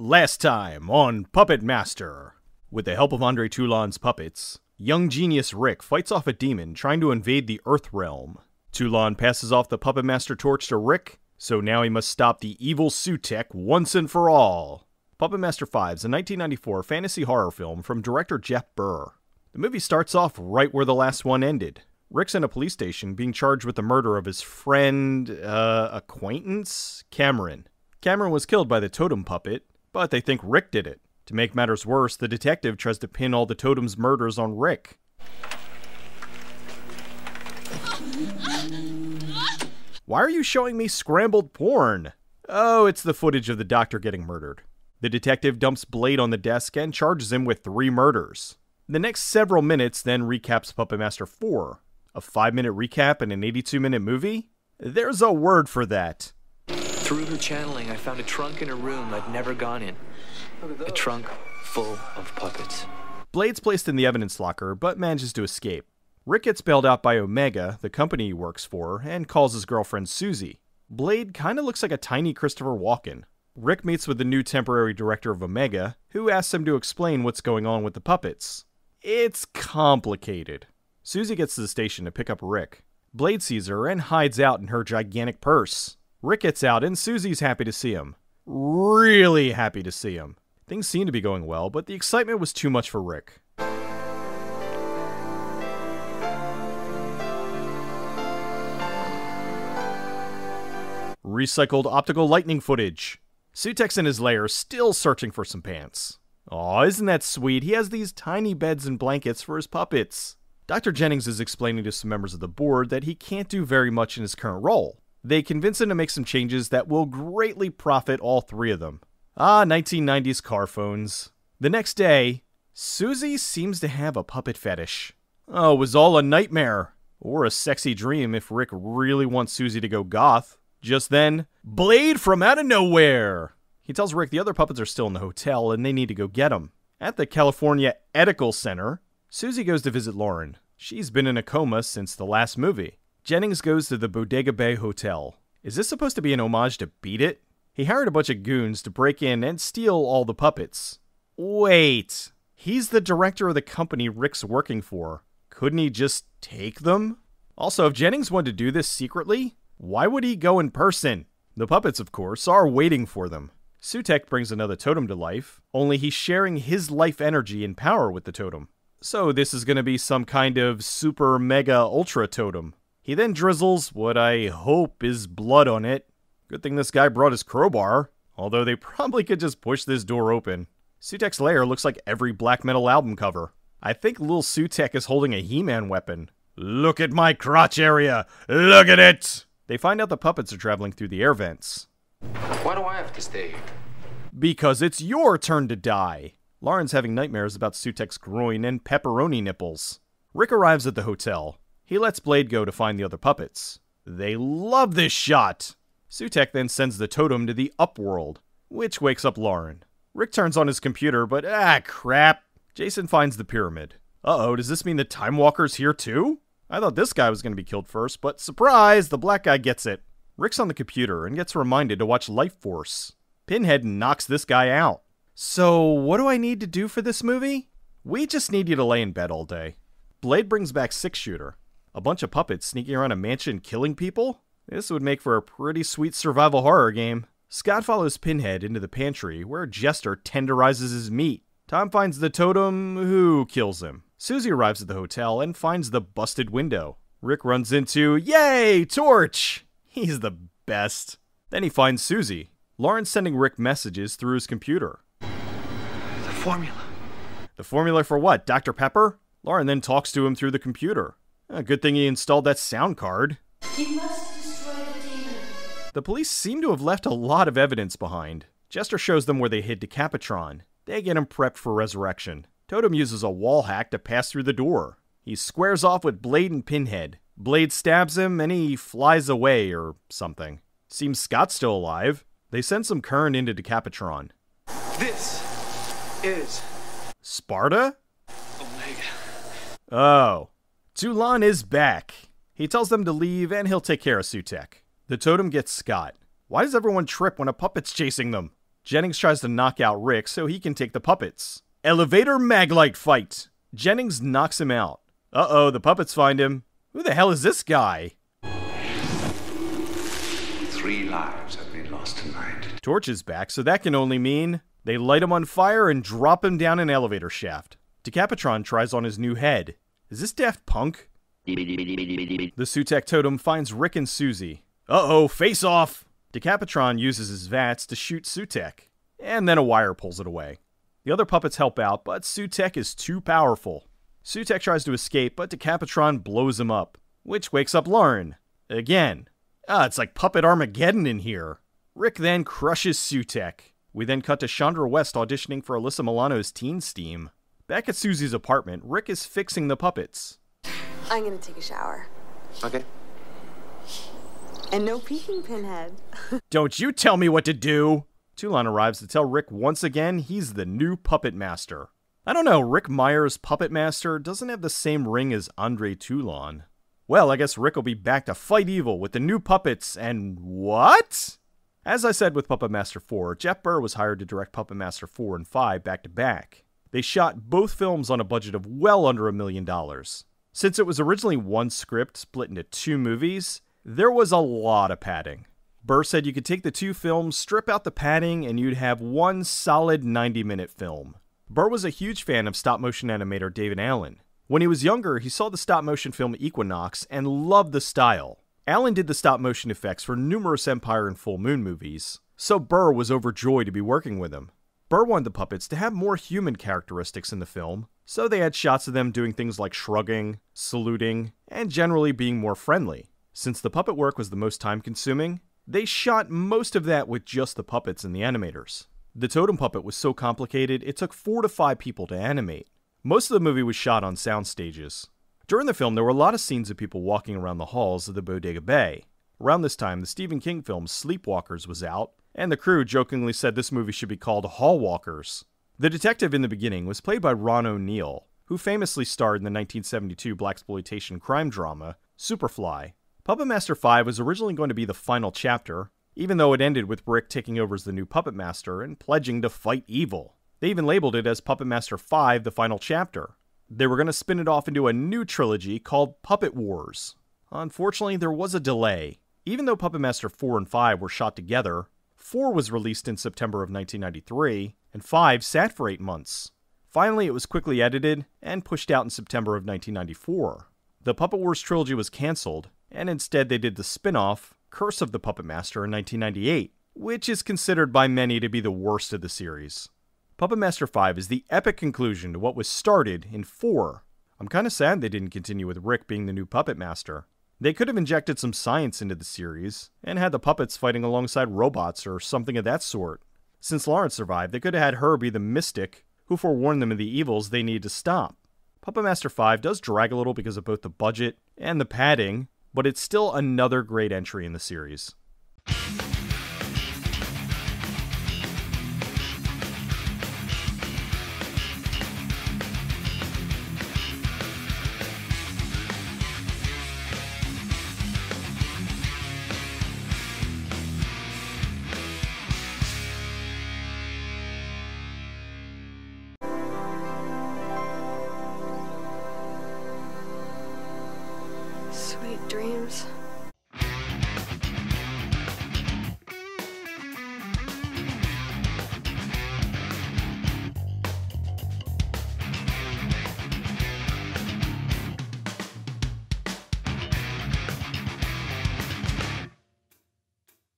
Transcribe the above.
Last time on Puppet Master. With the help of Andre Toulon's puppets, young genius Rick fights off a demon trying to invade the Earth realm. Toulon passes off the Puppet Master torch to Rick, so now he must stop the evil Sutek once and for all. Puppet Master 5 is a 1994 fantasy horror film from director Jeff Burr. The movie starts off right where the last one ended. Rick's in a police station being charged with the murder of his acquaintance, Cameron. Cameron was killed by the totem puppet, but they think Rick did it. To make matters worse, the detective tries to pin all the totem's murders on Rick. Why are you showing me scrambled porn? Oh, it's the footage of the doctor getting murdered. The detective dumps Blade on the desk and charges him with 3 murders. The next several minutes then recaps Puppet Master 4. A 5-minute recap in an 82-minute movie? There's a word for that. Through her channeling, I found a trunk in a room I'd never gone in. A trunk full of puppets. Blade's placed in the evidence locker, but manages to escape. Rick gets bailed out by Omega, the company he works for, and calls his girlfriend Susie. Blade kinda looks like a tiny Christopher Walken. Rick meets with the new temporary director of Omega, who asks him to explain what's going on with the puppets. It's complicated. Susie gets to the station to pick up Rick. Blade sees her and hides out in her gigantic purse. Rick gets out and Susie's happy to see him. Really happy to see him. Things seem to be going well, but the excitement was too much for Rick. Recycled optical lightning footage. Sutek's in his lair, still searching for some pants. Aw, isn't that sweet? He has these tiny beds and blankets for his puppets. Dr. Jennings is explaining to some members of the board that he can't do very much in his current role. They convince him to make some changes that will greatly profit all 3 of them. 1990s car phones. The next day, Susie seems to have a puppet fetish. Oh, it was all a nightmare. Or a sexy dream if Rick really wants Susie to go goth. Just then, Blade from out of nowhere! He tells Rick the other puppets are still in the hotel and they need to go get him. At the California Ethical Center, Susie goes to visit Lauren. She's been in a coma since the last movie. Jennings goes to the Bodega Bay Hotel. Is this supposed to be an homage to Beat It? He hired a bunch of goons to break in and steal all the puppets. Wait, he's the director of the company Rick's working for. Couldn't he just take them? Also, if Jennings wanted to do this secretly, why would he go in person? The puppets, of course, are waiting for them. Sutek brings another totem to life, only he's sharing his life energy and power with the totem. So this is going to be some kind of super mega ultra totem. He then drizzles what I hope is blood on it. Good thing this guy brought his crowbar, although they probably could just push this door open. Sutek's lair looks like every black metal album cover. I think Lil Sutek is holding a He-Man weapon. Look at my crotch area! Look at it! They find out the puppets are traveling through the air vents. Why do I have to stay here? Because it's your turn to die. Lauren's having nightmares about Sutek's groin and pepperoni nipples. Rick arrives at the hotel. He lets Blade go to find the other puppets. They love this shot! Sutek then sends the totem to the Upworld, which wakes up Lauren. Rick turns on his computer, but crap. Jason finds the pyramid. Uh-oh, does this mean the Time Walker's here too? I thought this guy was going to be killed first, but surprise, the black guy gets it. Rick's on the computer and gets reminded to watch Life Force. Pinhead knocks this guy out. So, what do I need to do for this movie? We just need you to lay in bed all day. Blade brings back 6-shooter. A bunch of puppets sneaking around a mansion killing people? This would make for a pretty sweet survival horror game. Scott follows Pinhead into the pantry, where Jester tenderizes his meat. Tom finds the totem, who kills him. Susie arrives at the hotel and finds the busted window. Rick runs into, yay, Torch! He's the best. Then he finds Susie. Lauren's sending Rick messages through his computer. The formula. The formula for what, Dr. Pepper? Lauren then talks to him through the computer. Good thing he installed that sound card. He must destroy the demon. The police seem to have left a lot of evidence behind. Jester shows them where they hid Decapitron. They get him prepped for resurrection. Totem uses a wall hack to pass through the door. He squares off with Blade and Pinhead. Blade stabs him and he flies away or something. Seems Scott's still alive. They send some current into Decapitron. This is Sparta? Omega. Oh. Toulon is back. He tells them to leave and he'll take care of Sutek. The totem gets Scott. Why does everyone trip when a puppet's chasing them? Jennings tries to knock out Rick so he can take the puppets. Elevator Maglite fight! Jennings knocks him out. Uh-oh, the puppets find him. Who the hell is this guy? 3 lives have been lost tonight. Torch is back, so that can only mean they light him on fire and drop him down an elevator shaft. Decapitron tries on his new head. Is this Daft Punk? The Sutek totem finds Rick and Susie. Uh-oh, face off! Decapitron uses his VATS to shoot Sutek, and then a wire pulls it away. The other puppets help out, but Sutek is too powerful. Sutek tries to escape, but Decapitron blows him up, which wakes up Lauren. Again. It's like Puppet Armageddon in here. Rick then crushes Sutek. We then cut to Chandra West auditioning for Alyssa Milano's Teen Steam. Back at Susie's apartment, Rick is fixing the puppets. I'm gonna take a shower. Okay. And no peeking, Pinhead. Don't you tell me what to do! Toulon arrives to tell Rick once again he's the new Puppet Master. I don't know, Rick Meyer's Puppet Master doesn't have the same ring as Andre Toulon. Well, I guess Rick will be back to fight evil with the new puppets and what? As I said with Puppet Master 4, Jeff Burr was hired to direct Puppet Master 4 and 5 back to back. They shot both films on a budget of well under $1 million. Since it was originally one script split into 2 movies, there was a lot of padding. Burr said you could take the 2 films, strip out the padding, and you'd have one solid 90-minute film. Burr was a huge fan of stop-motion animator David Allen. When he was younger, he saw the stop-motion film Equinox and loved the style. Allen did the stop-motion effects for numerous Empire and Full Moon movies, so Burr was overjoyed to be working with him. Burr wanted the puppets to have more human characteristics in the film, so they had shots of them doing things like shrugging, saluting, and generally being more friendly. Since the puppet work was the most time-consuming, they shot most of that with just the puppets and the animators. The totem puppet was so complicated, it took 4 to 5 people to animate. Most of the movie was shot on sound stages. During the film, there were a lot of scenes of people walking around the halls of the Bodega Bay. Around this time, the Stephen King film Sleepwalkers was out, and the crew jokingly said this movie should be called Hallwalkers. The detective in the beginning was played by Ron O'Neal, who famously starred in the 1972 blaxploitation crime drama Superfly. Puppet Master 5 was originally going to be the final chapter, even though it ended with Rick taking over as the new Puppet Master and pledging to fight evil. They even labeled it as Puppet Master 5, the final chapter. They were going to spin it off into a new trilogy called Puppet Wars. Unfortunately, there was a delay. Even though Puppet Master 4 and 5 were shot together, 4 was released in September of 1993, and 5 sat for 8 months. Finally, it was quickly edited and pushed out in September of 1994. The Puppet Wars trilogy was cancelled, and instead they did the spin-off, Curse of the Puppet Master in 1998, which is considered by many to be the worst of the series. Puppet Master 5 is the epic conclusion to what was started in 4. I'm kinda sad they didn't continue with Rick being the new Puppet Master. They could have injected some science into the series, and had the puppets fighting alongside robots or something of that sort. Since Lawrence survived, they could have had her be the mystic who forewarned them of the evils they need to stop. Puppet Master 5 does drag a little because of both the budget and the padding, but it's still another great entry in the series. Sweet dreams.